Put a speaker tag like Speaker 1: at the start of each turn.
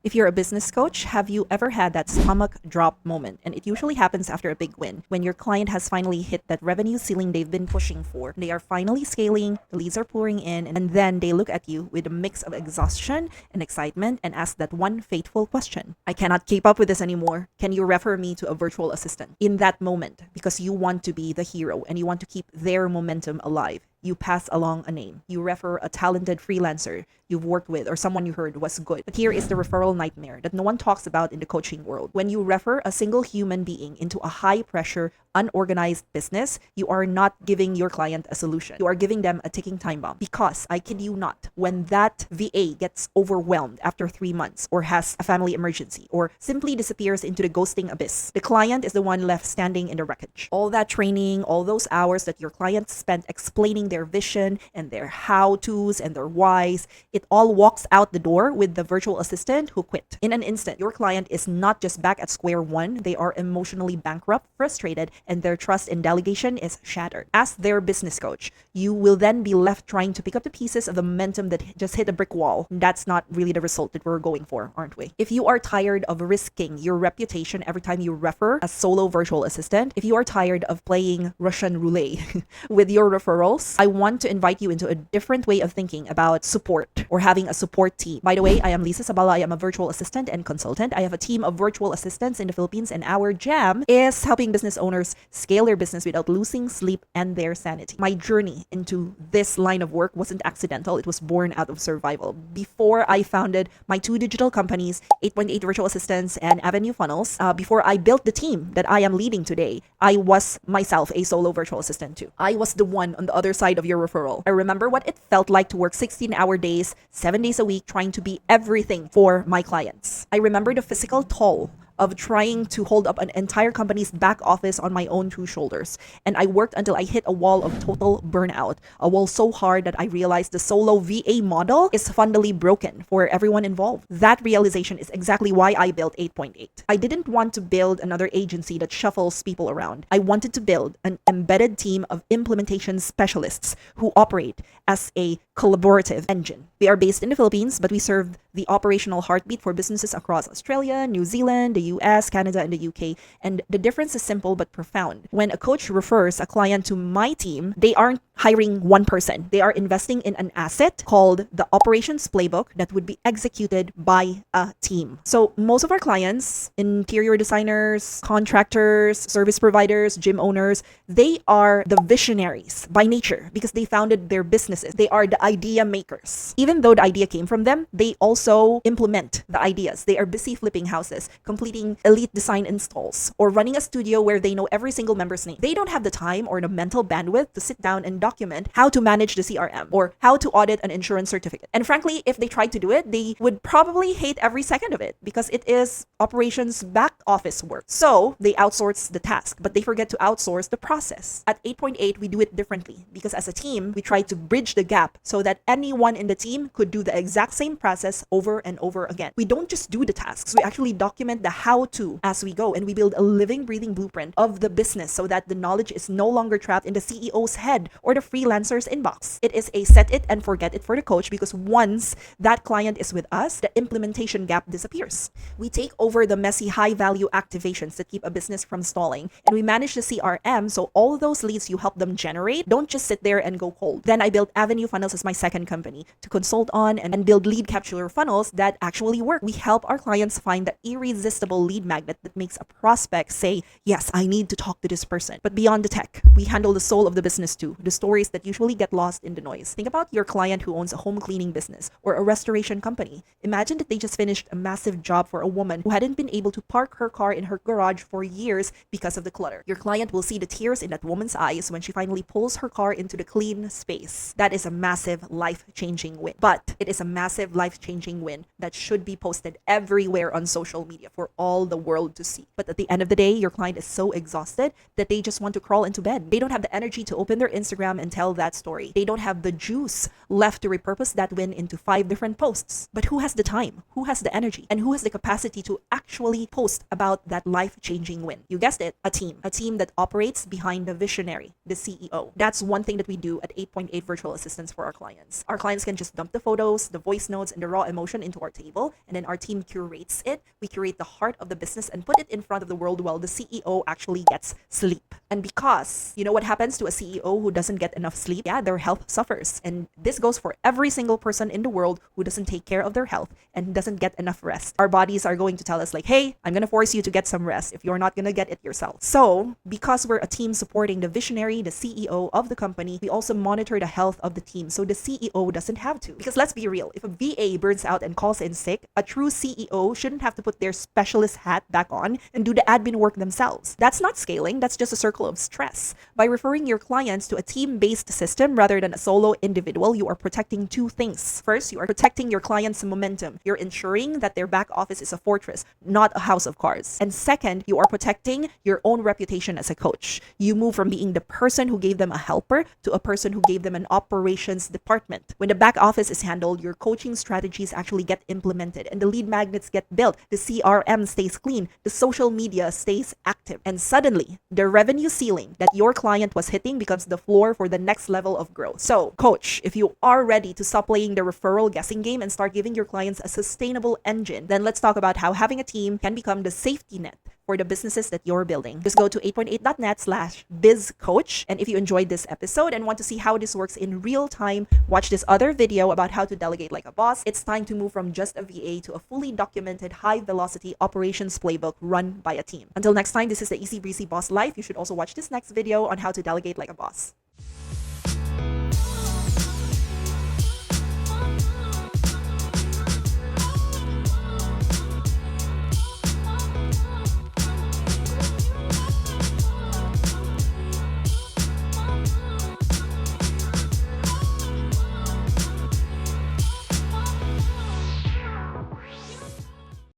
Speaker 1: If you're a business coach, have you ever had that stomach drop moment? And it usually happens after a big win, when your client has finally hit that revenue ceiling they've been pushing for. They are finally scaling, the leads are pouring in, and then they look at you with a mix of exhaustion and excitement and ask that one fateful question: I cannot keep up with this anymore. Can you refer me to a virtual assistant? In that moment, because you want to be the hero and you want to keep their momentum alive, you pass along a name. You refer a talented freelancer you've worked with or someone you heard was good. But here is the referral nightmare that no one talks about in the coaching world. When you refer a single human being into a high pressure, unorganized business, you are not giving your client a solution. You are giving them a ticking time bomb. Because, I kid you not, when that VA gets overwhelmed after 3 months or has a family emergency or simply disappears into the ghosting abyss, the client is the one left standing in the wreckage. All that training, all those hours that your client spent explaining their vision and their how-tos and their whys, it all walks out the door with the virtual assistant who quit. In an instant, your client is not just back at square one, they are emotionally bankrupt, frustrated, and their trust in delegation is shattered. As their business coach, you will then be left trying to pick up the pieces of the momentum that just hit a brick wall. That's not really the result that we're going for, aren't we? If you are tired of risking your reputation every time you refer a solo virtual assistant, if you are tired of playing Russian roulette with your referrals, I want to invite you into a different way of thinking about support or having a support team. By the way, I am Lisa Sabala. I am a virtual assistant and consultant. I have a team of virtual assistants in the Philippines, and our jam is helping business owners scale their business without losing sleep and their sanity. My journey into this line of work wasn't accidental. It was born out of survival. Before I founded my two digital companies, 8.8 Virtual Assistants and Avenue Funnels, before I built the team that I am leading today, I was myself a solo virtual assistant too. I was the one on the other side of your referral. I remember what it felt like to work 16-hour days, 7 days a week, trying to be everything for my clients. I remember the physical toll of trying to hold up an entire company's back office on my own two shoulders. And I worked until I hit a wall of total burnout, a wall so hard that I realized the solo VA model is fundamentally broken for everyone involved. That realization is exactly why I built 8.8. I didn't want to build another agency that shuffles people around. I wanted to build an embedded team of implementation specialists who operate as a collaborative engine. We are based in the Philippines, but we serve the operational heartbeat for businesses across Australia, New Zealand, the US, Canada, and the UK. And the difference is simple but profound. When a coach refers a client to my team, they aren't hiring one person. They are investing in an asset called the operations playbook that would be executed by a team. So most of our clients, interior designers, contractors, service providers, gym owners, they are the visionaries by nature because they founded their businesses. They are the idea makers. Even though the idea came from them, they also implement the ideas. They are busy flipping houses, completing elite design installs, or running a studio where they know every single member's name. They don't have the time or the mental bandwidth to sit down and document how to manage the CRM or how to audit an insurance certificate. And frankly, if they tried to do it, they would probably hate every second of it because it is operations back office work. So they outsource the task, but they forget to outsource the process. At 8.8, we do it differently because as a team, we try to bridge the gap so that anyone in the team could do the exact same process over and over again. We don't just do the tasks, we actually document the how-to as we go, and we build a living, breathing blueprint of the business so that the knowledge is no longer trapped in the CEO's head or the freelancer's inbox. It is a set it and forget it for the coach because once that client is with us, the implementation gap disappears. We take over the messy, high-value activations that keep a business from stalling, and we manage the CRM so all those leads you help them generate don't just sit there and go cold. Then I built Avenue Funnels as my second company to consult on and build lead capture funnels that actually work. We help our clients find the irresistible lead magnet that makes a prospect say, yes, I need to talk to this person. But beyond the tech, we handle the soul of the business too, the stories that usually get lost in the noise. Think about your client who owns a home cleaning business or a restoration company. Imagine that they just finished a massive job for a woman who hadn't been able to park her car in her garage for years because of the clutter. Your client will see the tears in that woman's eyes when she finally pulls her car into the clean space. That is a massive life-changing win. But it is a massive life-changing win that should be posted everywhere on social media for all the world to see. But at the end of the day, your client is so exhausted that they just want to crawl into bed. They don't have the energy to open their Instagram Instagram and tell that story. They don't have the juice left to repurpose that win into 5 different posts. But who has the time? Who has the energy? And who has the capacity to actually post about that life-changing win? You guessed it, a team. A team that operates behind the visionary, the CEO. That's one thing that we do at 8.8 Virtual Assistants for our clients. Our clients can just dump the photos, the voice notes, and the raw emotion into our table, and then our team curates it. We curate the heart of the business and put it in front of the world while the CEO actually gets sleep. And because you know what happens to a CEO who doesn't get enough sleep? Yeah, their health suffers. And this goes for every single person in the world who doesn't take care of their health and doesn't get enough rest. Our bodies are going to tell us like, hey, I'm going to force you to get some rest if you're not going to get it yourself. So because we're a team supporting the visionary, the CEO of the company, we also monitor the health of the team so the CEO doesn't have to. Because let's be real, if a VA burns out and calls in sick, a true CEO shouldn't have to put their specialist hat back on and do the admin work themselves. That's not scaling, that's just a circle of stress. By referring your clients to a team-based system rather than a solo individual, you are protecting two things. First, you are protecting your clients' momentum. You're ensuring that their back office is a fortress, not a house of cards. And second, you are protecting your own reputation as a coach. You move from being the person who gave them a helper to a person who gave them an operations department. When the back office is handled, your coaching strategies actually get implemented and the lead magnets get built. The CRM stays clean. The social media stays active. And suddenly, the revenue ceiling that your client was hitting becomes the floor for the next level of growth. So, coach, if you are ready to stop playing the referral guessing game and start giving your clients a sustainable engine, then let's talk about how having a team can become the safety net for the businesses that you're building. Just go to 8.8.net/bizcoach. And if you enjoyed this episode and want to see how this works in real time, watch this other video about how to delegate like a boss. It's time to move from just a VA to a fully documented high velocity operations playbook run by a team. Until next time, this is the Easy Breezy Boss Life. You should also watch this next video on how to delegate like a boss.